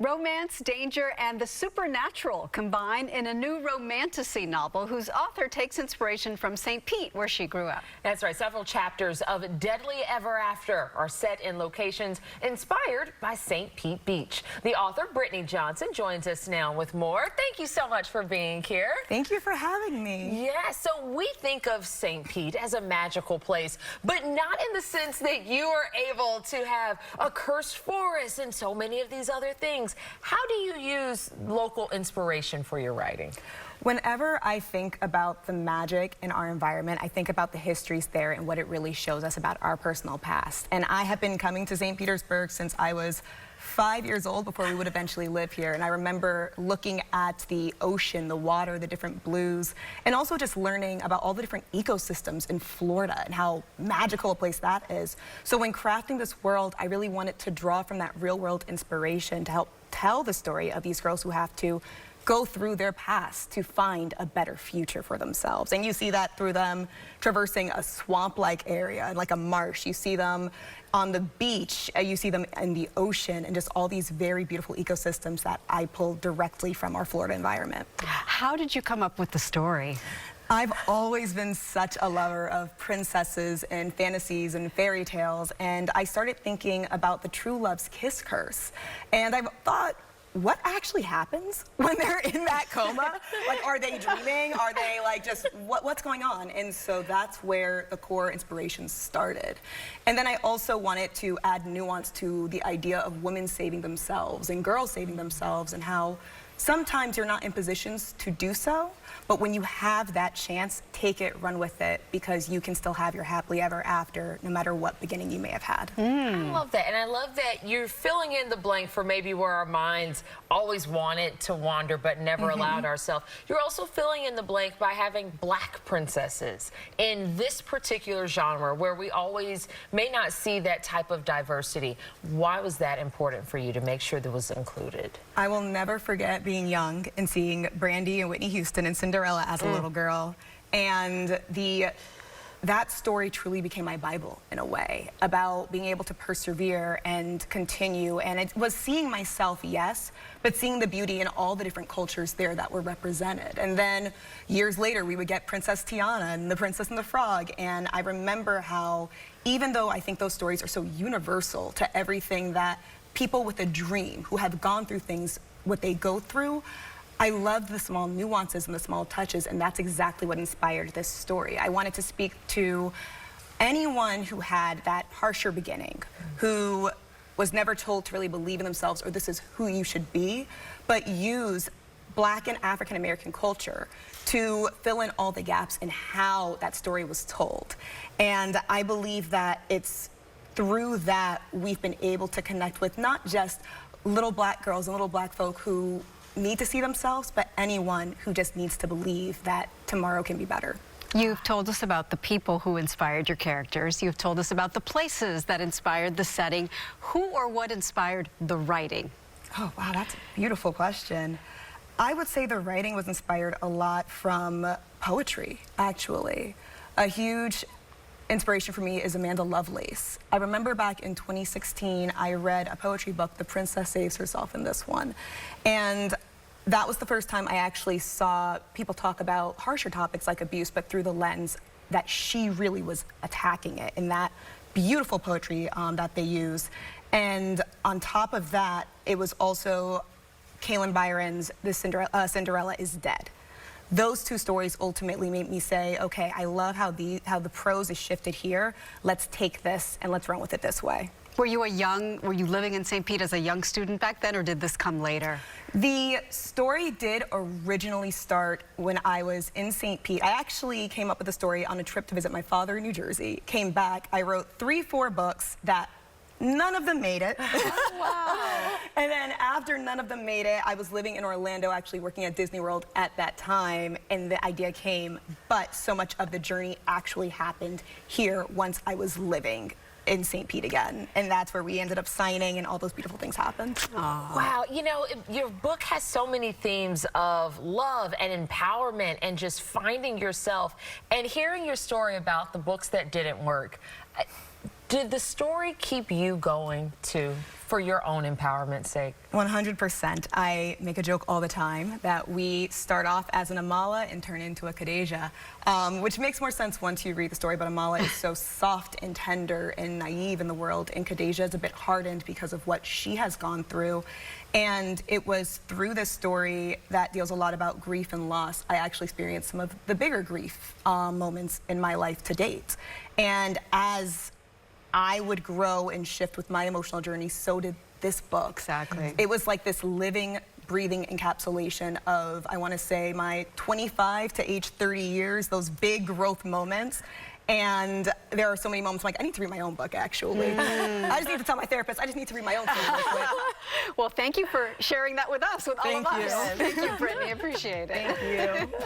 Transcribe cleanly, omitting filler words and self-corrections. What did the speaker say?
Romance, danger, and the supernatural combine in a new Romantasy novel whose author takes inspiration from St. Pete, where she grew up. That's right. Several chapters of Deadly Ever After are set in locations inspired by St. Pete Beach. The author, Brittany Johnson, joins us now with more. Thank you so much for being here. Thank you for having me. Yeah, so we think of St. Pete as a magical place, but not in the sense that you are able to have a cursed forest and so many of these other things. How do you use local inspiration for your writing? Whenever I think about the magic in our environment, I think about the histories there and what it really shows us about our personal past. And I have been coming to St. Petersburg since I was 5 years old, before we would eventually live here. And I remember looking at the ocean, the water, the different blues, and also just learning about all the different ecosystems in Florida and how magical a place that is. So when crafting this world, I really wanted to draw from that real world inspiration to help tell the story of these girls who have to go through their past to find a better future for themselves. And you see that through them traversing a swamp-like area, like a marsh. You see them on the beach, you see them in the ocean, and just all these very beautiful ecosystems that I pulled directly from our Florida environment. How did you come up with the story? I've always been such a lover of princesses and fantasies and fairy tales, and I started thinking about the true love's kiss curse. And I thought, what actually happens when they're in that coma? Like, are they dreaming? Are they like just, what's going on? And so that's where the core inspiration started. And then I also wanted to add nuance to the idea of women saving themselves and girls saving themselves, and how sometimes you're not in positions to do so, but when you have that chance, take it, run with it, because you can still have your happily ever after, no matter what beginning you may have had. I love that, and I love that you're filling in the blank for maybe where our minds always wanted to wander but never allowed ourselves. You're also filling in the blank by having black princesses in this particular genre where we always may not see that type of diversity. Why was that important for you to make sure that was included? I will never forget being young and seeing Brandy and Whitney Houston in Cinderella as a little girl, and that story truly became my Bible in a way, about being able to persevere and continue. And it was seeing myself, yes, but seeing the beauty in all the different cultures there that were represented. And then years later, we would get Princess Tiana and The Princess and the Frog. And I remember how, even though I think those stories are so universal to everything that people with a dream who have gone through things, what they go through, I love the small nuances and the small touches, and that's exactly what inspired this story. I wanted to speak to anyone who had that harsher beginning, who was never told to really believe in themselves or this is who you should be, but use Black and African American culture to fill in all the gaps in how that story was told. And I believe that it's through that we've been able to connect with not just little Black girls and little Black folk who need to see themselves, but anyone who just needs to believe that tomorrow can be better. You've told us about the people who inspired your characters. You've told us about the places that inspired the setting. Who or what inspired the writing? Oh, wow, that's a beautiful question. I would say the writing was inspired a lot from poetry, actually. A huge inspiration for me is Amanda Lovelace. I remember back in 2016, I read a poetry book, The Princess Saves Herself, in this one. And that was the first time I actually saw people talk about harsher topics like abuse, but through the lens that she really was attacking it in that beautiful poetry that they use. And on top of that, it was also Kalynn Bayron's Cinderella Is Dead. Those two stories ultimately made me say, okay, I love how the prose is shifted here. Let's take this and let's run with it this way. Were you living in St. Pete as a young student back then, or did this come later? The story did originally start when I was in St. Pete. I actually came up with the story on a trip to visit my father in New Jersey. Came back, I wrote 3-4 books that none of them made it. Oh, wow. And then after none of them made it, I was living in Orlando, actually working at Disney World at that time, and the idea came, but so much of the journey actually happened here once I was living in St. Pete again. And that's where we ended up signing and all those beautiful things happened. Aww. Wow, you know, your book has so many themes of love and empowerment and just finding yourself. And hearing your story about the books that didn't work, did the story keep you going to for your own empowerment's sake? 100%. I make a joke all the time that we start off as an Amala and turn into a Kha'dasia, which makes more sense once you read the story, but Amala is so soft and tender and naive in the world, and Kha'dasia is a bit hardened because of what she has gone through. And it was through this story that deals a lot about grief and loss. I actually experienced some of the bigger grief moments in my life to date. And as I would grow and shift with my emotional journey, so did this book. Exactly. It was like this living, breathing encapsulation of, I want to say, my 25 to age 30 years, those big growth moments. And there are so many moments like, I need to read my own book, actually. I just need to tell my therapist, I just need to read my own thing real quick. Well, thank you for sharing that with us, with all of us. Thank you. Thank you, Brittany. Appreciate it. Thank you.